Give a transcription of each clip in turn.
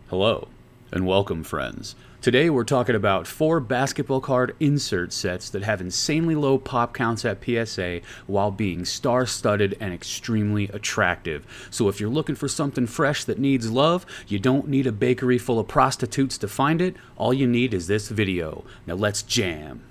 Hello, and welcome, friends. Today we're talking about 4 basketball card insert sets that have insanely low pop counts at PSA while being star-studded and extremely attractive. So if you're looking for something fresh that needs love, you don't need a bakery full of prostitutes to find it. All you need is this video. Now let's jam.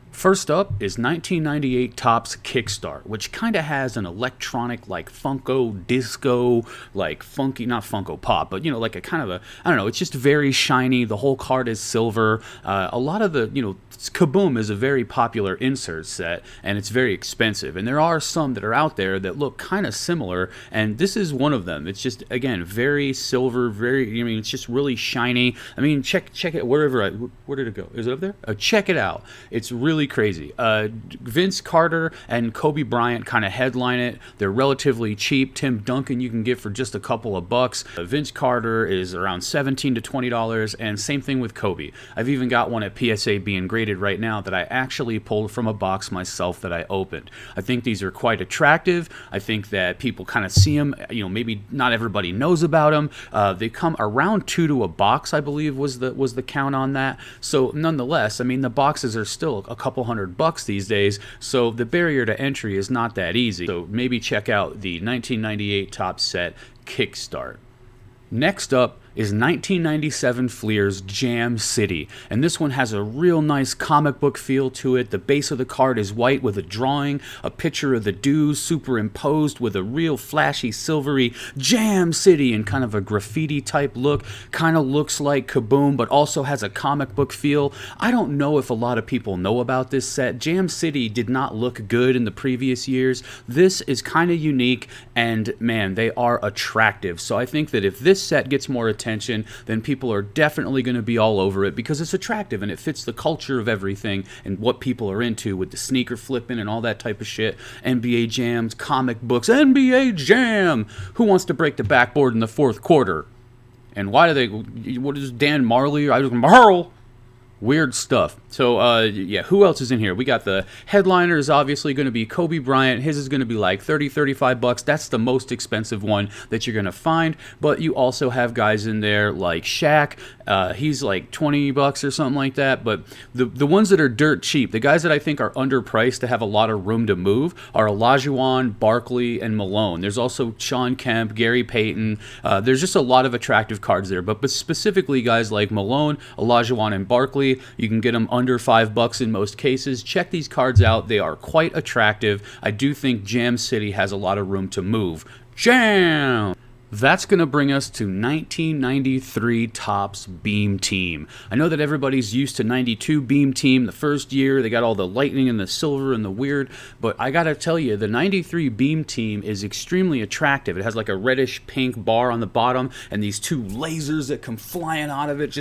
First up is 1998 Tops Kickstart, which kind of has an electronic, like Funko disco, like funky, not Funko Pop, but like a kind of a, I don't know, it's just very shiny. The whole card is silver. A lot of the, Kaboom is a very popular insert set, and it's very expensive. And there are some that are out there that look kind of similar, and this is one of them. It's just, again, very silver, it's just really shiny. Check it wherever where did it go? Is it up there? Check it out. It's really crazy. Vince Carter and Kobe Bryant kind of headline it. They're relatively cheap. Tim Duncan you can get for just a couple of bucks. Vince Carter is around $17 to $20, and same thing with Kobe. I've even got one at PSA being graded right now that I actually pulled from a box myself that I opened. I think these are quite attractive. I think that people kind of see them. Maybe not everybody knows about them. They come around 2 to a box, I believe was the count on that. So nonetheless, the boxes are still a couple $100 these days, so the barrier to entry is not that easy. So maybe check out the 1998 Topps set Kickstart. Next up is 1997 Fliers Jam City, and this one has a real nice comic book feel to it. The base of the card is white with a drawing, a picture of the dudes superimposed with a real flashy silvery Jam City and kind of a graffiti type look. Kind of looks like Kaboom, but also has a comic book feel. I don't know if a lot of people know about this set. Jam City did not look good in the previous years. This is kind of unique, and man, they are attractive. So I think that if this set gets more attention, then people are definitely going to be all over it because it's attractive and it fits the culture of everything and what people are into with the sneaker flipping and all that type of shit. NBA jams, comic books, NBA Jam! Who wants to break the backboard in the fourth quarter? And why do they, what is Dan Marley? I was Marl! Weird stuff. So, yeah, who else is in here? We got the headliner is obviously going to be Kobe Bryant. His is going to be like $30-$35. That's the most expensive one that you're going to find. But you also have guys in there like Shaq. He's like $20 or something like that. But the ones that are dirt cheap, the guys that I think are underpriced to have a lot of room to move are Olajuwon, Barkley, and Malone. There's also Sean Kemp, Gary Payton. There's just a lot of attractive cards there. But specifically guys like Malone, Olajuwon, and Barkley, you can get them under $5 in most cases. Check these cards out. They are quite attractive. I do think Jam City has a lot of room to move. Jam! That's going to bring us to 1993 Topps Beam Team. I know that everybody's used to 92 Beam Team. The first year, they got all the lightning and the silver and the weird, but I got to tell you, the 93 Beam Team is extremely attractive. It has like a reddish pink bar on the bottom and these 2 lasers that come flying out of it.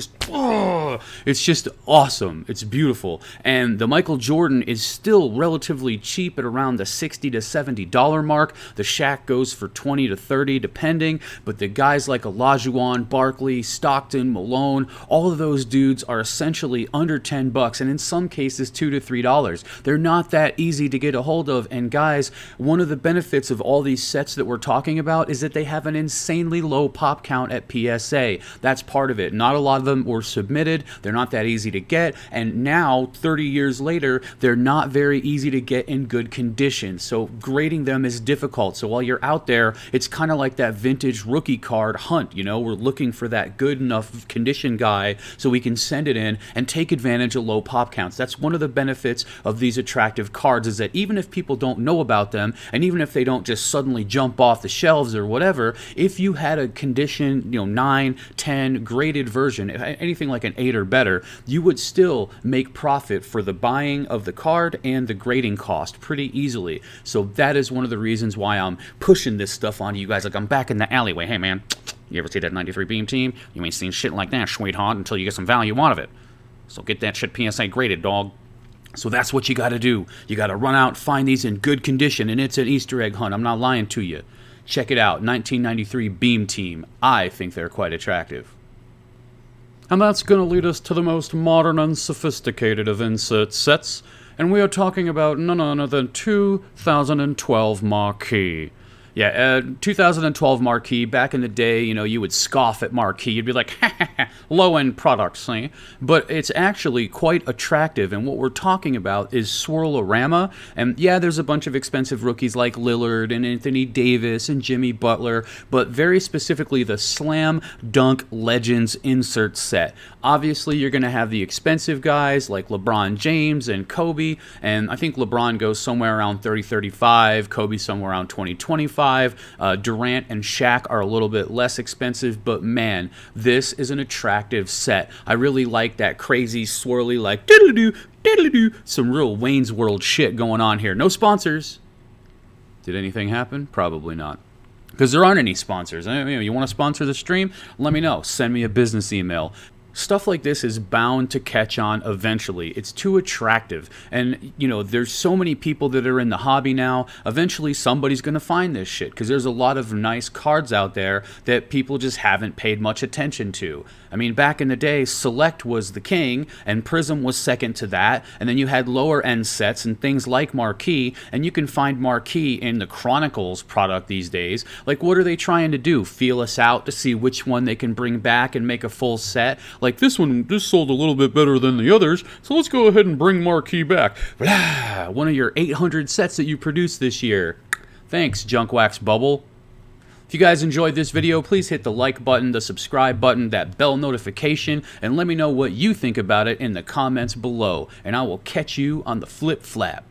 It's just awesome. It's beautiful. And the Michael Jordan is still relatively cheap at around the $60 to $70 mark. The Shaq goes for $20 to $30 depending. But the guys like Olajuwon, Barkley, Stockton, Malone, all of those dudes are essentially under $10 and in some cases $2 to $3. They're not that easy to get a hold of. And guys, one of the benefits of all these sets that we're talking about is that they have an insanely low pop count at PSA. That's part of it. Not a lot of them were submitted. They're not that easy to get. And now, 30 years later, they're not very easy to get in good condition. So grading them is difficult. So while you're out there, it's kind of like that vintage rookie card hunt. We're looking for that good enough condition guy so we can send it in and take advantage of low pop counts. That's one of the benefits of these attractive cards, is that even if people don't know about them and even if they don't just suddenly jump off the shelves or whatever, if you had a condition 9, 10 graded version, anything like an 8 or better, you would still make profit for the buying of the card and the grading cost pretty easily. So that is one of the reasons why I'm pushing this stuff on you guys. Like, I'm back in the alleyway. Hey man, you ever see that 93 Beam Team? You ain't seen shit like that, sweetheart, until you get some value out of it. So get that shit PSA graded, dog. So that's what you gotta do. You gotta run out, find these in good condition, and it's an Easter egg hunt. I'm not lying to you. Check it out, 1993 Beam Team. I think they're quite attractive. And that's gonna lead us to the most modern and sophisticated of insert sets, and we are talking about none other than 2012 Marquee. Yeah, 2012 Marquee, back in the day, you would scoff at Marquee. You'd be like, low-end products, see? But it's actually quite attractive, and what we're talking about is Swirl-O-Rama. And yeah, there's a bunch of expensive rookies like Lillard and Anthony Davis and Jimmy Butler, but very specifically the Slam Dunk Legends insert set. Obviously, you're going to have the expensive guys like LeBron James and Kobe, and I think LeBron goes somewhere around 30-35, Kobe somewhere around 20-25. Durant and Shaq are a little bit less expensive, but man, this is an attractive set. I really like that crazy swirly, like diddle-doo, diddle-doo, some real Wayne's World shit going on here. No sponsors. Did anything happen? Probably not. Because there aren't any sponsors. You want to sponsor the stream? Let me know. Send me a business email. Stuff like this is bound to catch on eventually. It's too attractive. And, there's so many people that are in the hobby now. Eventually, somebody's going to find this shit because there's a lot of nice cards out there that people just haven't paid much attention to. I mean, back in the day, Select was the king, and Prism was second to that. And then you had lower-end sets and things like Marquee, and you can find Marquee in the Chronicles product these days. Like, what are they trying to do? Feel us out to see which one they can bring back and make a full set? Like, this sold a little bit better than the others, so let's go ahead and bring Marquee back. Blah, one of your 800 sets that you produced this year. Thanks, Junk Wax Bubble. If you guys enjoyed this video, please hit the like button, the subscribe button, that bell notification, and let me know what you think about it in the comments below. And I will catch you on the flip flap.